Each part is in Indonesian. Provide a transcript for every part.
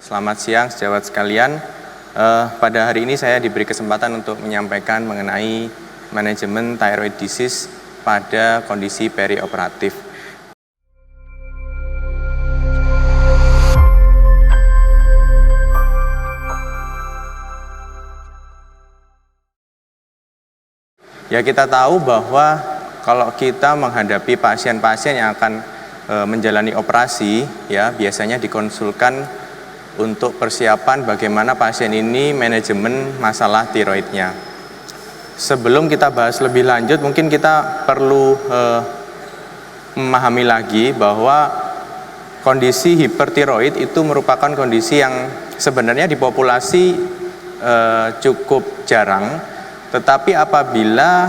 Selamat siang sejawat sekalian. Pada hari ini saya diberi kesempatan untuk menyampaikan mengenai manajemen thyroid disease pada kondisi perioperatif. Ya, kita tahu bahwa kalau kita menghadapi pasien-pasien yang akan menjalani operasi, ya biasanya dikonsulkan untuk persiapan bagaimana pasien ini manajemen masalah tiroidnya. Sebelum kita bahas lebih lanjut, mungkin kita perlu memahami lagi bahwa kondisi hipertiroid itu merupakan kondisi yang sebenarnya di populasi cukup jarang, tetapi apabila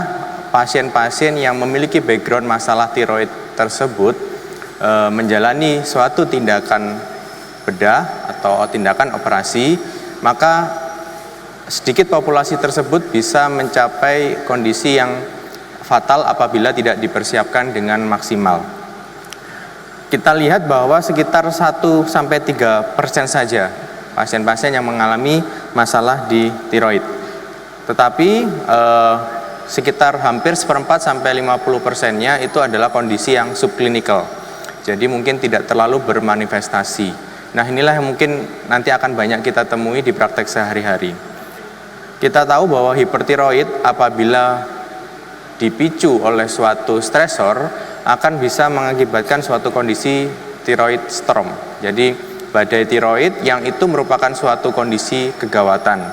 pasien-pasien yang memiliki background masalah tiroid tersebut menjalani suatu tindakan bedah atau tindakan operasi, maka sedikit populasi tersebut bisa mencapai kondisi yang fatal apabila tidak dipersiapkan dengan maksimal. Kita lihat bahwa sekitar 1-3% saja pasien-pasien yang mengalami masalah di tiroid. Tetapi sekitar hampir 1/4-50%-nya itu adalah kondisi yang subklinikal. Jadi mungkin tidak terlalu bermanifestasi. Nah, inilah yang mungkin nanti akan banyak kita temui di praktek sehari-hari. Kita tahu bahwa hipertiroid apabila dipicu oleh suatu stresor akan bisa mengakibatkan suatu kondisi tiroid storm. Jadi badai tiroid yang itu merupakan suatu kondisi kegawatan.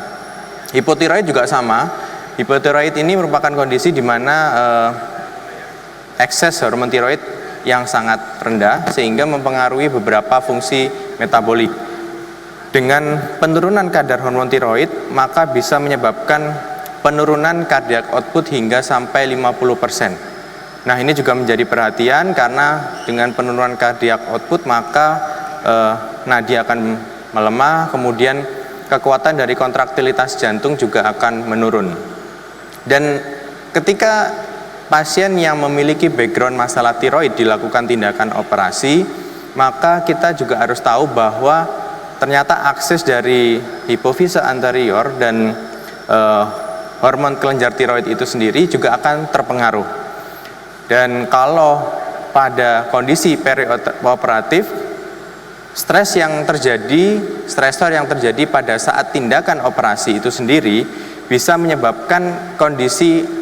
Hipotiroid juga sama. Hipotiroid ini merupakan kondisi di mana ekses hormon tiroid yang sangat rendah sehingga mempengaruhi beberapa fungsi metabolik. Dengan penurunan kadar hormon tiroid, maka bisa menyebabkan penurunan cardiac output hingga sampai 50%. Nah, ini juga menjadi perhatian karena dengan penurunan cardiac output maka nadi akan melemah, kemudian kekuatan dari kontraktilitas jantung juga akan menurun. Dan ketika pasien yang memiliki background masalah tiroid dilakukan tindakan operasi, maka kita juga harus tahu bahwa ternyata akses dari hipofise anterior dan hormon kelenjar tiroid itu sendiri juga akan terpengaruh. Dan kalau pada kondisi perioperatif, stresor yang terjadi pada saat tindakan operasi itu sendiri bisa menyebabkan kondisi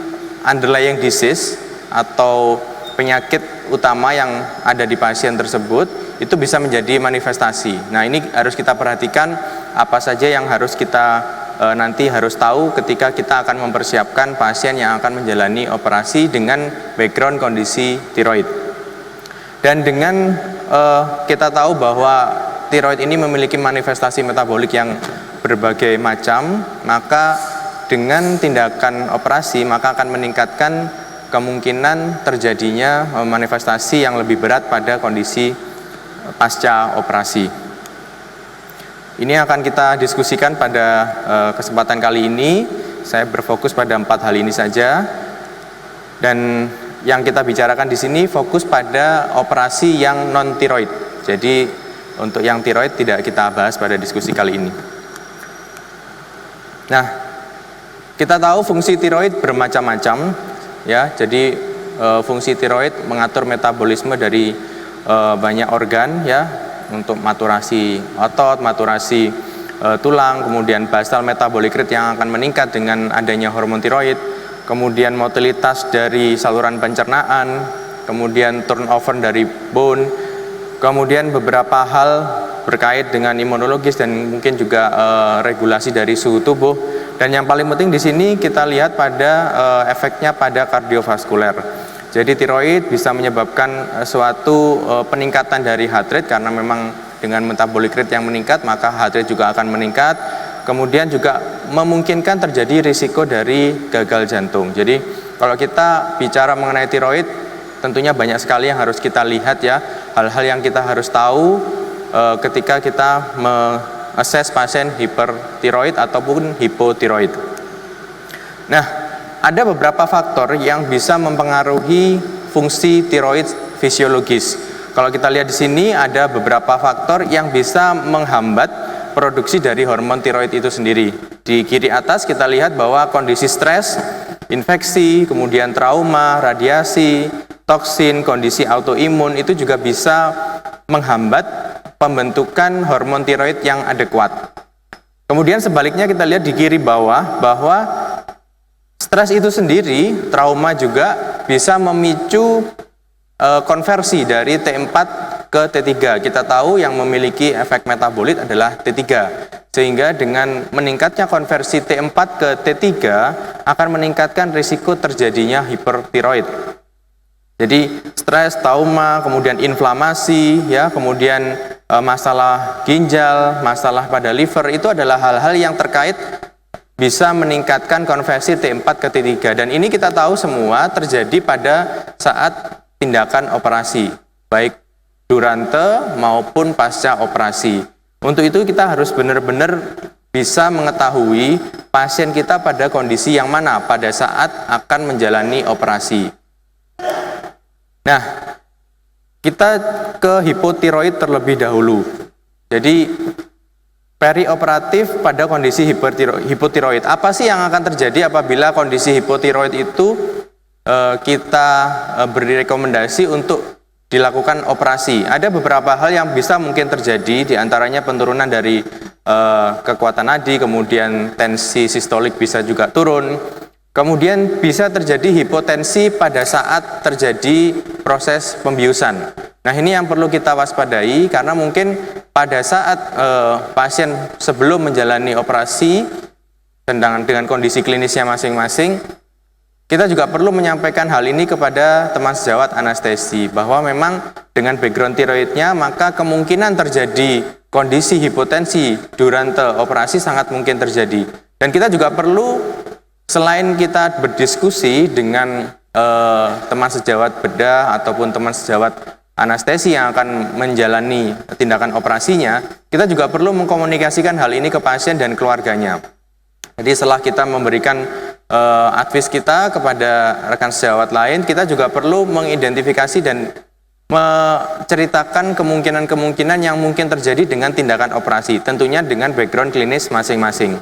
underlying disease atau penyakit utama yang ada di pasien tersebut itu bisa menjadi manifestasi. Nah, ini harus kita perhatikan apa saja yang harus kita nanti harus tahu ketika kita akan mempersiapkan pasien yang akan menjalani operasi dengan background kondisi tiroid. Dan dengan kita tahu bahwa tiroid ini memiliki manifestasi metabolik yang berbagai macam, maka dengan tindakan operasi maka akan meningkatkan kemungkinan terjadinya manifestasi yang lebih berat pada kondisi pasca operasi. Ini akan kita diskusikan pada kesempatan kali ini. Saya berfokus pada 4 hal ini saja. Dan yang kita bicarakan di sini fokus pada operasi yang non tiroid. Jadi untuk yang tiroid tidak kita bahas pada diskusi kali ini. Nah, kita tahu fungsi tiroid bermacam-macam, ya. Jadi fungsi tiroid mengatur metabolisme dari banyak organ, ya, untuk maturasi otot, maturasi tulang, kemudian basal metabolic rate yang akan meningkat dengan adanya hormon tiroid, kemudian motilitas dari saluran pencernaan, kemudian turnover dari bone, kemudian beberapa hal berkait dengan imunologis dan mungkin juga regulasi dari suhu tubuh. Dan yang paling penting di sini kita lihat pada efeknya pada kardiovaskuler. Jadi tiroid bisa menyebabkan suatu peningkatan dari heart rate karena memang dengan metabolic rate yang meningkat maka heart rate juga akan meningkat. Kemudian juga memungkinkan terjadi risiko dari gagal jantung. Jadi kalau kita bicara mengenai tiroid, tentunya banyak sekali yang harus kita lihat, ya. Hal-hal yang kita harus tahu ketika kita assess pasien hipertiroid ataupun hipotiroid. Nah, ada beberapa faktor yang bisa mempengaruhi fungsi tiroid fisiologis. Kalau kita lihat di sini ada beberapa faktor yang bisa menghambat produksi dari hormon tiroid itu sendiri. Di kiri atas kita lihat bahwa kondisi stres, infeksi, kemudian trauma, radiasi, toksin, kondisi autoimun itu juga bisa menghambat pembentukan hormon tiroid yang adekuat. Kemudian sebaliknya kita lihat di kiri bawah bahwa stres itu sendiri, trauma juga bisa memicu konversi dari T4 ke T3. Kita tahu yang memiliki efek metabolit adalah T3. Sehingga dengan meningkatnya konversi T4 ke T3 akan meningkatkan risiko terjadinya hipertiroid. Jadi stres, trauma, kemudian inflamasi, ya, kemudian masalah ginjal, masalah pada liver itu adalah hal-hal yang terkait bisa meningkatkan konversi T4 ke T3. Dan ini kita tahu semua terjadi pada saat tindakan operasi, baik durante maupun pasca operasi. Untuk itu kita harus benar-benar bisa mengetahui pasien kita pada kondisi yang mana pada saat akan menjalani operasi. Nah, kita ke hipotiroid terlebih dahulu. Jadi perioperatif pada kondisi hipotiroid. Apa sih yang akan terjadi apabila kondisi hipotiroid itu kita beri rekomendasi untuk dilakukan operasi? Ada beberapa hal yang bisa mungkin terjadi, diantaranya penurunan dari kekuatan nadi, kemudian tensi sistolik bisa juga turun, kemudian bisa terjadi hipotensi pada saat terjadi proses pembiusan. Nah, ini yang perlu kita waspadai karena mungkin pada saat pasien sebelum menjalani operasi dengan kondisi klinisnya masing-masing, kita juga perlu menyampaikan hal ini kepada teman sejawat anestesi bahwa memang dengan background tiroidnya maka kemungkinan terjadi kondisi hipotensi durante operasi sangat mungkin terjadi. Dan kita juga perlu, selain kita berdiskusi dengan teman sejawat bedah ataupun teman sejawat anestesi yang akan menjalani tindakan operasinya, kita juga perlu mengkomunikasikan hal ini ke pasien dan keluarganya. Jadi setelah kita memberikan advice kita kepada rekan sejawat lain, kita juga perlu mengidentifikasi dan menceritakan kemungkinan-kemungkinan yang mungkin terjadi dengan tindakan operasi, tentunya dengan background klinis masing-masing.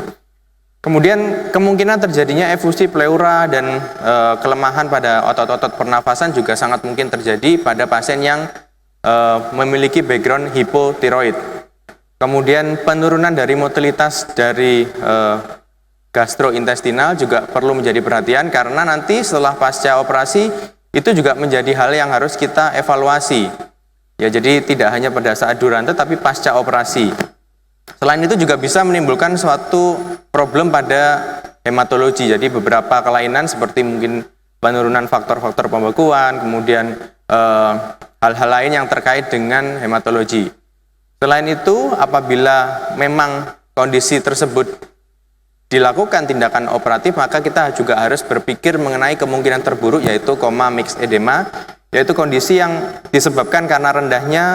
Kemudian kemungkinan terjadinya efusi pleura dan kelemahan pada otot-otot pernafasan juga sangat mungkin terjadi pada pasien yang memiliki background hipotiroid. Kemudian penurunan dari motilitas dari gastrointestinal juga perlu menjadi perhatian karena nanti setelah pasca operasi itu juga menjadi hal yang harus kita evaluasi. Ya, jadi tidak hanya pada saat durante tapi pasca operasi. Selain itu juga bisa menimbulkan suatu problem pada hematologi. Jadi beberapa kelainan seperti mungkin penurunan faktor-faktor pembekuan, kemudian hal-hal lain yang terkait dengan hematologi. Selain itu, apabila memang kondisi tersebut dilakukan tindakan operatif, maka kita juga harus berpikir mengenai kemungkinan terburuk, yaitu koma mixed edema, yaitu kondisi yang disebabkan karena rendahnya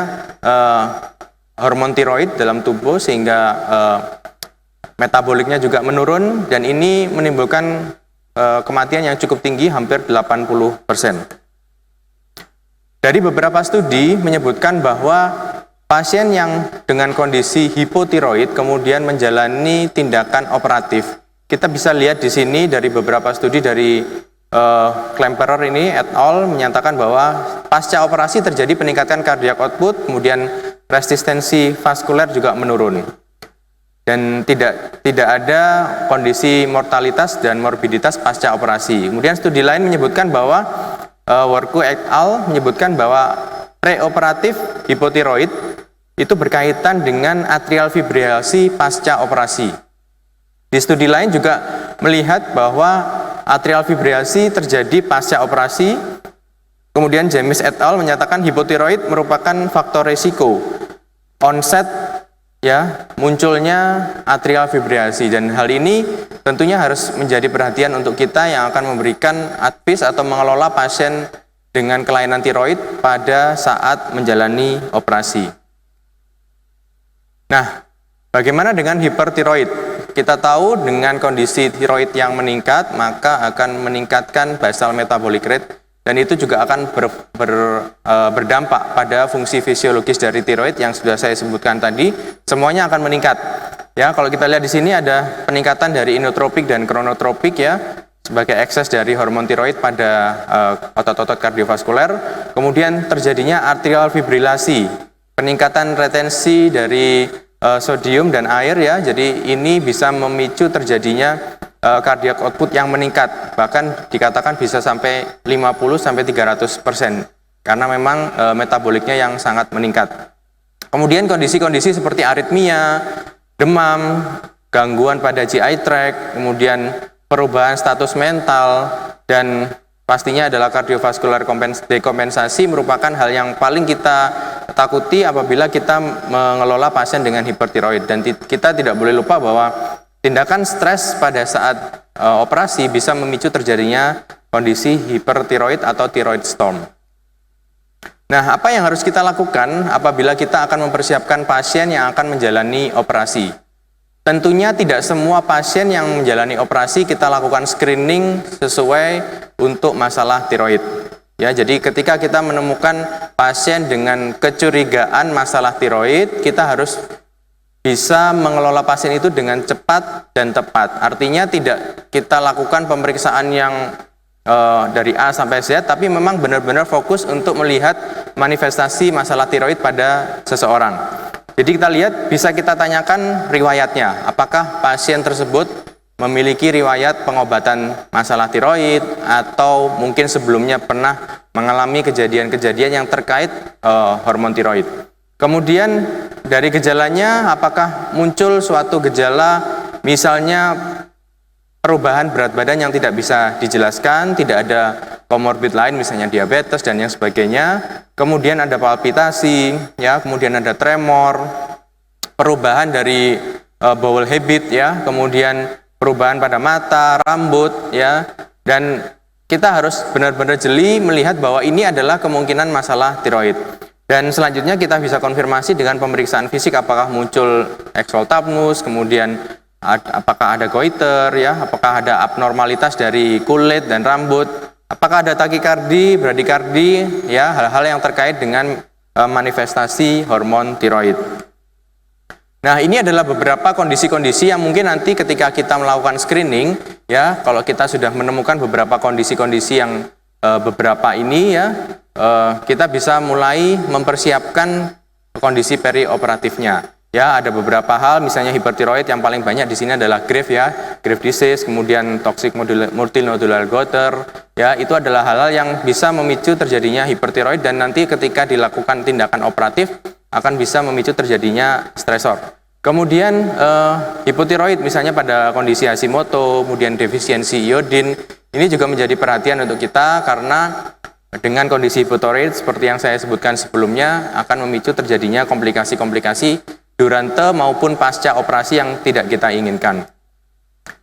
hormon tiroid dalam tubuh sehingga metaboliknya juga menurun, dan ini menimbulkan kematian yang cukup tinggi, hampir 80%. Dari beberapa studi menyebutkan bahwa pasien yang dengan kondisi hipotiroid kemudian menjalani tindakan operatif, kita bisa lihat di sini dari beberapa studi dari Klemperer ini et al. Menyatakan bahwa pasca operasi terjadi peningkatan cardiac output, kemudian resistensi vaskuler juga menurun, dan tidak ada kondisi mortalitas dan morbiditas pasca operasi. Kemudian studi lain menyebutkan bahwa Worku et al. Menyebutkan bahwa preoperatif hipotiroid itu berkaitan dengan atrial fibrilasi pasca operasi. Di studi lain juga melihat bahwa atrial fibrilasi terjadi pasca operasi. Kemudian James et al. Menyatakan hipotiroid merupakan faktor risiko onset, ya, munculnya atrial fibrilasi, dan hal ini tentunya harus menjadi perhatian untuk kita yang akan memberikan advice atau mengelola pasien dengan kelainan tiroid pada saat menjalani operasi. Nah, bagaimana dengan hipertiroid? Kita tahu dengan kondisi tiroid yang meningkat, maka akan meningkatkan basal metabolic rate, dan itu juga akan berdampak pada fungsi fisiologis dari tiroid yang sudah saya sebutkan tadi, semuanya akan meningkat. Ya, kalau kita lihat di sini ada peningkatan dari inotropik dan kronotropik ya, sebagai ekses dari hormon tiroid pada otot-otot kardiovaskuler. Kemudian terjadinya atrial fibrilasi, peningkatan retensi dari sodium dan air ya. Jadi ini bisa memicu terjadinya cardiac output yang meningkat, bahkan dikatakan bisa sampai 50-300% karena memang metaboliknya yang sangat meningkat. Kemudian kondisi-kondisi seperti aritmia, demam, gangguan pada GI tract, kemudian perubahan status mental, dan pastinya adalah kardiovaskular dekompensasi merupakan hal yang paling kita takuti apabila kita mengelola pasien dengan hipertiroid. Dan kita tidak boleh lupa bahwa tindakan stres pada saat operasi bisa memicu terjadinya kondisi hipertiroid atau thyroid storm. Nah, apa yang harus kita lakukan apabila kita akan mempersiapkan pasien yang akan menjalani operasi? Tentunya tidak semua pasien yang menjalani operasi kita lakukan screening sesuai untuk masalah tiroid. Ya, jadi ketika kita menemukan pasien dengan kecurigaan masalah tiroid, kita harus bisa mengelola pasien itu dengan cepat dan tepat. Artinya tidak kita lakukan pemeriksaan yang dari A sampai Z, tapi memang benar-benar fokus untuk melihat manifestasi masalah tiroid pada seseorang. Jadi kita lihat, bisa kita tanyakan riwayatnya. Apakah pasien tersebut memiliki riwayat pengobatan masalah tiroid, atau mungkin sebelumnya pernah mengalami kejadian-kejadian yang terkait hormon tiroid. Kemudian dari gejalanya, apakah muncul suatu gejala misalnya perubahan berat badan yang tidak bisa dijelaskan, tidak ada komorbid lain misalnya diabetes dan yang sebagainya. Kemudian ada palpitasi, ya, kemudian ada tremor, perubahan dari bowel habit, ya, kemudian perubahan pada mata, rambut, ya, dan kita harus benar-benar jeli melihat bahwa ini adalah kemungkinan masalah tiroid. Dan selanjutnya kita bisa konfirmasi dengan pemeriksaan fisik, apakah muncul exoltapnus, kemudian apakah ada goiter, ya, apakah ada abnormalitas dari kulit dan rambut, apakah ada takikardi, bradikardi, ya, hal-hal yang terkait dengan manifestasi hormon tiroid. Nah, ini adalah beberapa kondisi-kondisi yang mungkin nanti ketika kita melakukan screening, ya, kalau kita sudah menemukan beberapa kondisi-kondisi yang beberapa ini, ya, kita bisa mulai mempersiapkan kondisi perioperatifnya. Ya, ada beberapa hal, misalnya hipertiroid yang paling banyak di sini adalah Graves, ya, Graves disease, kemudian toxic multinodular goiter, ya, itu adalah hal-hal yang bisa memicu terjadinya hipertiroid dan nanti ketika dilakukan tindakan operatif akan bisa memicu terjadinya stresor. Kemudian hipotiroid misalnya pada kondisi Hashimoto, kemudian defisiensi iodin, ini juga menjadi perhatian untuk kita karena dengan kondisi hipotiroid seperti yang saya sebutkan sebelumnya akan memicu terjadinya komplikasi-komplikasi durante maupun pasca operasi yang tidak kita inginkan.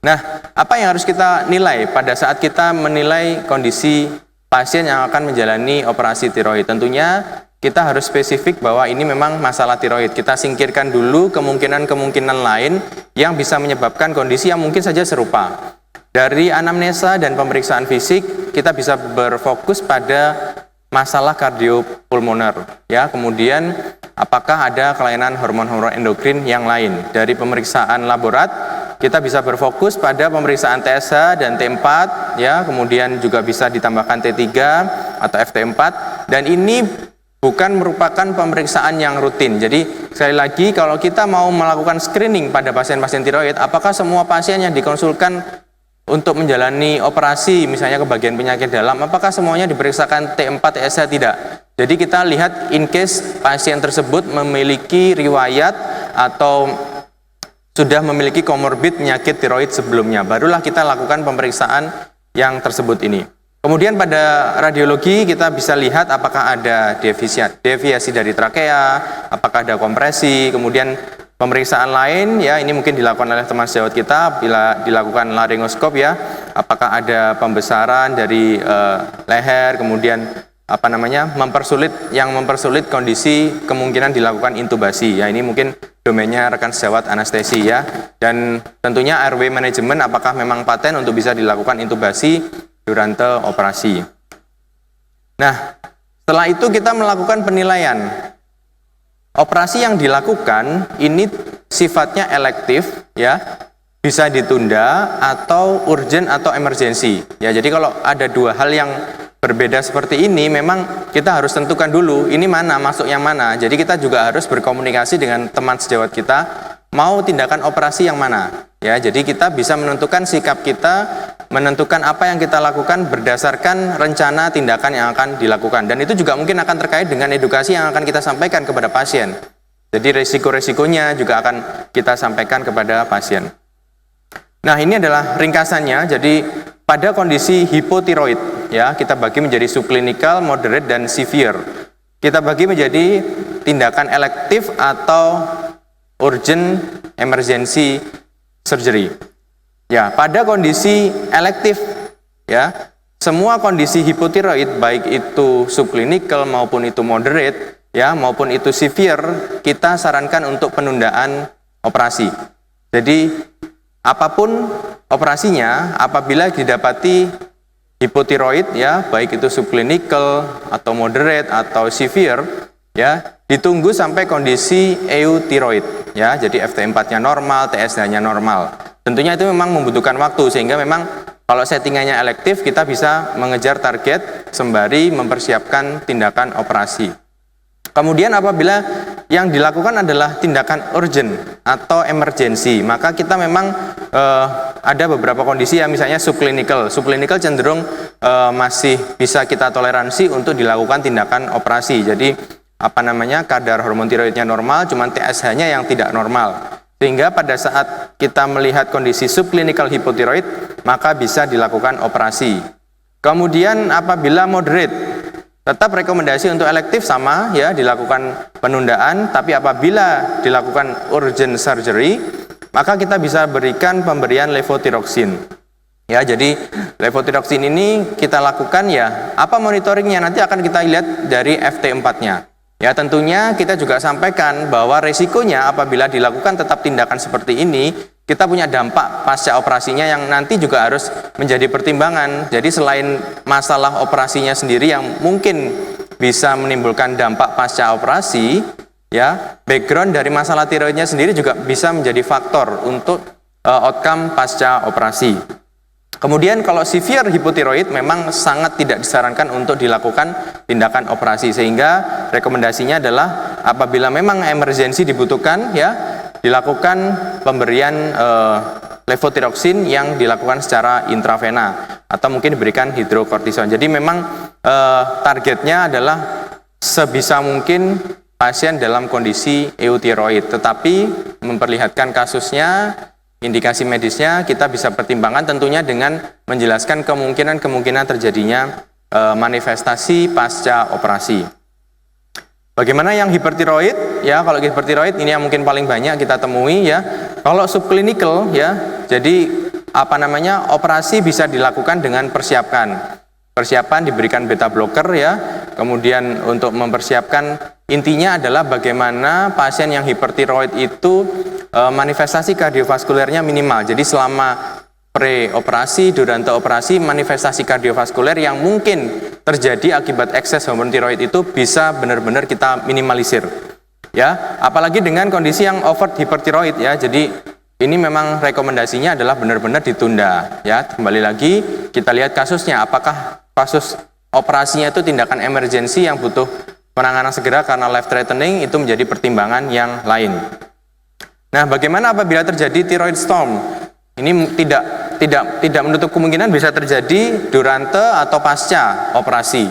Nah, apa yang harus kita nilai pada saat kita menilai kondisi pasien yang akan menjalani operasi tiroid? Tentunya kita harus spesifik bahwa ini memang masalah tiroid. Kita singkirkan dulu kemungkinan-kemungkinan lain yang bisa menyebabkan kondisi yang mungkin saja serupa. Dari anamnesa dan pemeriksaan fisik, kita bisa berfokus pada masalah kardiopulmoner, ya. Kemudian apakah ada kelainan hormon-hormon endokrin yang lain. Dari pemeriksaan laborat, kita bisa berfokus pada pemeriksaan TSH dan T4, ya. Kemudian juga bisa ditambahkan T3 atau FT4, dan ini bukan merupakan pemeriksaan yang rutin. Jadi sekali lagi, kalau kita mau melakukan screening pada pasien-pasien tiroid, apakah semua pasien yang dikonsulkan untuk menjalani operasi misalnya ke bagian penyakit dalam, apakah semuanya diperiksakan T4, TSH? Tidak. Jadi kita lihat in case pasien tersebut memiliki riwayat atau sudah memiliki komorbid penyakit tiroid sebelumnya, barulah kita lakukan pemeriksaan yang tersebut ini. Kemudian pada radiologi kita bisa lihat apakah ada deviasi dari trakea, apakah ada kompresi, kemudian pemeriksaan lain, ya, ini mungkin dilakukan oleh teman sejawat kita bila dilakukan laryngoskop, ya, apakah ada pembesaran dari leher, kemudian mempersulit kondisi kemungkinan dilakukan intubasi, ya, ini mungkin domainnya rekan sejawat anestesi, ya, dan tentunya airway management apakah memang paten untuk bisa dilakukan intubasi durante operasi. Nah, setelah itu kita melakukan penilaian. operasi yang dilakukan ini sifatnya elektif, ya, bisa ditunda atau urgent atau emergency. Ya, jadi kalau ada dua hal yang berbeda seperti ini, memang kita harus tentukan dulu ini mana, masuk yang mana. Jadi kita juga harus berkomunikasi dengan teman sejawat kita, mau tindakan operasi yang mana. Ya, jadi kita bisa menentukan sikap kita, menentukan apa yang kita lakukan berdasarkan rencana tindakan yang akan dilakukan. Dan itu juga mungkin akan terkait dengan edukasi yang akan kita sampaikan kepada pasien. Jadi resiko-resikonya juga akan kita sampaikan kepada pasien. Nah, ini adalah ringkasannya. Jadi pada kondisi hipotiroid, ya, kita bagi menjadi subclinical, moderate, dan severe. Kita bagi menjadi tindakan elektif atau urgent emergency surgery. Ya, pada kondisi elektif, ya, semua kondisi hipotiroid baik itu subclinical maupun itu moderate, ya, maupun itu severe, kita sarankan untuk penundaan operasi. Jadi apapun operasinya, apabila didapati hipotiroid, ya, baik itu subclinical atau moderate atau severe, ya, ditunggu sampai kondisi euthyroid, ya, jadi FT4-nya normal, TSH-nya normal. Tentunya itu memang membutuhkan waktu, sehingga memang kalau settingannya elektif kita bisa mengejar target sembari mempersiapkan tindakan operasi. Kemudian apabila yang dilakukan adalah tindakan urgent atau emergency, maka kita memang ada beberapa kondisi yang misalnya subclinical. Subclinical cenderung masih bisa kita toleransi untuk dilakukan tindakan operasi. Jadi kadar hormon tiroidnya normal, cuman TSH-nya yang tidak normal. Sehingga pada saat kita melihat kondisi subclinical hipotiroid, maka bisa dilakukan operasi. Kemudian apabila moderate, tetap rekomendasi untuk elektif sama, ya, dilakukan penundaan, tapi apabila dilakukan urgent surgery, maka kita bisa berikan pemberian levothyroxine. Ya, jadi levothyroxine ini kita lakukan, ya, apa monitoringnya nanti akan kita lihat dari FT4-nya. Ya, tentunya kita juga sampaikan bahwa resikonya apabila dilakukan tetap tindakan seperti ini, kita punya dampak pasca operasinya yang nanti juga harus menjadi pertimbangan. Jadi selain masalah operasinya sendiri yang mungkin bisa menimbulkan dampak pasca operasi, ya, background dari masalah tiroidnya sendiri juga bisa menjadi faktor untuk outcome pasca operasi. Kemudian kalau severe hipotiroid memang sangat tidak disarankan untuk dilakukan tindakan operasi, sehingga rekomendasinya adalah apabila memang emergensi dibutuhkan, ya, dilakukan pemberian levothyroxine yang dilakukan secara intravena atau mungkin diberikan hidrokortison. Jadi memang targetnya adalah sebisa mungkin pasien dalam kondisi euthyroid, tetapi memperlihatkan kasusnya, indikasi medisnya kita bisa pertimbangkan tentunya dengan menjelaskan kemungkinan terjadinya manifestasi pasca operasi. Bagaimana yang hipertiroid? Ya, kalau hipertiroid ini yang mungkin paling banyak kita temui, ya. Kalau subclinical, ya, jadi operasi bisa dilakukan dengan persiapan diberikan beta blocker, ya. Kemudian untuk mempersiapkan, intinya adalah bagaimana pasien yang hipertiroid itu manifestasi kardiovaskulernya minimal. Jadi selama pre-operasi, durante operasi, manifestasi kardiovaskuler yang mungkin terjadi akibat ekses hormon tiroid itu bisa benar-benar kita minimalisir. Ya, apalagi dengan kondisi yang overt hipertiroid, ya. Jadi ini memang rekomendasinya adalah benar-benar ditunda, ya. Kembali lagi kita lihat kasusnya, apakah kasus operasinya itu tindakan emergensi yang butuh penanganan segera karena life threatening, itu menjadi pertimbangan yang lain. Nah, bagaimana apabila terjadi thyroid storm? Ini tidak menutup kemungkinan bisa terjadi durante atau pasca operasi.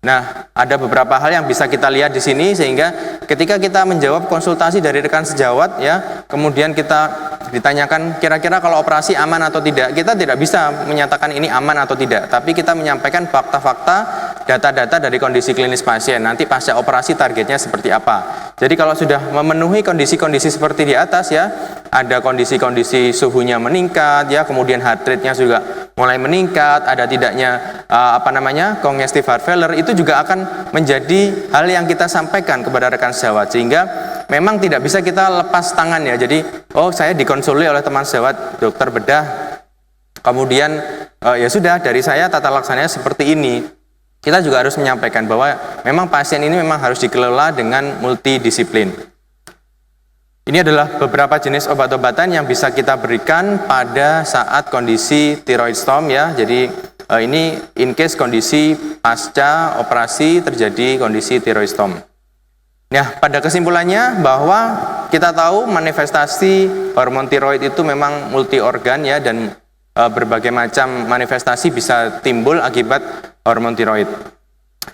Nah, ada beberapa hal yang bisa kita lihat di sini, sehingga ketika kita menjawab konsultasi dari rekan sejawat, ya, kemudian kita ditanyakan kira-kira kalau operasi aman atau tidak, kita tidak bisa menyatakan ini aman atau tidak, tapi kita menyampaikan fakta-fakta, data-data dari kondisi klinis pasien. Nanti pasca operasi targetnya seperti apa. Jadi kalau sudah memenuhi kondisi-kondisi seperti di atas, ya, ada kondisi-kondisi suhunya meningkat, ya, kemudian heart rate-nya juga mulai meningkat, ada tidaknya congestive heart failure, itu juga akan menjadi hal yang kita sampaikan kepada rekan sejawat, sehingga memang tidak bisa kita lepas tangan, ya. Jadi, saya dikonsultasi oleh teman sejawat dokter bedah, kemudian ya sudah, dari saya tata laksananya seperti ini. kita juga harus menyampaikan bahwa memang pasien ini memang harus dikelola dengan multidisiplin. Ini adalah beberapa jenis obat-obatan yang bisa kita berikan pada saat kondisi thyroid storm ya. Jadi ini in case kondisi pasca operasi terjadi kondisi thyroid storm. Nah, pada kesimpulannya bahwa kita tahu manifestasi hormon tiroid itu memang multi organ ya, dan berbagai macam manifestasi bisa timbul akibat hormon tiroid.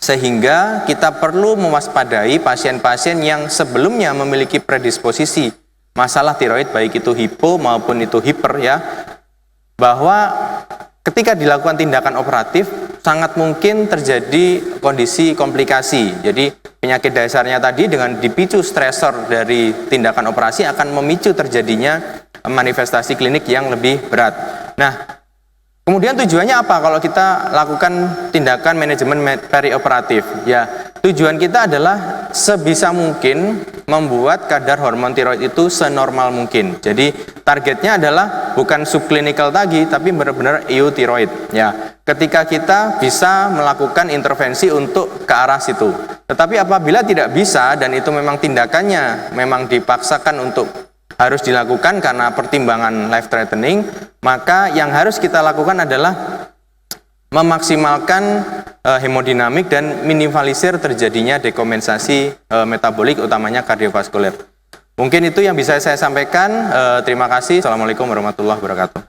Sehingga kita perlu mewaspadai pasien-pasien yang sebelumnya memiliki predisposisi masalah tiroid, baik itu hipo maupun itu hiper ya, bahwa ketika dilakukan tindakan operatif sangat mungkin terjadi kondisi komplikasi. Jadi penyakit dasarnya tadi dengan dipicu stresor dari tindakan operasi akan memicu terjadinya manifestasi klinik yang lebih berat. Nah, kemudian tujuannya apa kalau kita lakukan tindakan manajemen perioperatif? Ya, tujuan kita adalah sebisa mungkin membuat kadar hormon tiroid itu senormal mungkin. Jadi targetnya adalah bukan subklinikal tadi, tapi benar-benar euthyroid. Ya, ketika kita bisa melakukan intervensi untuk ke arah situ. Tetapi apabila tidak bisa dan itu memang tindakannya memang dipaksakan untuk harus dilakukan karena pertimbangan life threatening, maka yang harus kita lakukan adalah memaksimalkan hemodinamik dan minimalisir terjadinya dekompensasi metabolik utamanya kardiovaskuler. Mungkin itu yang bisa saya sampaikan. Terima kasih. Assalamualaikum warahmatullahi wabarakatuh.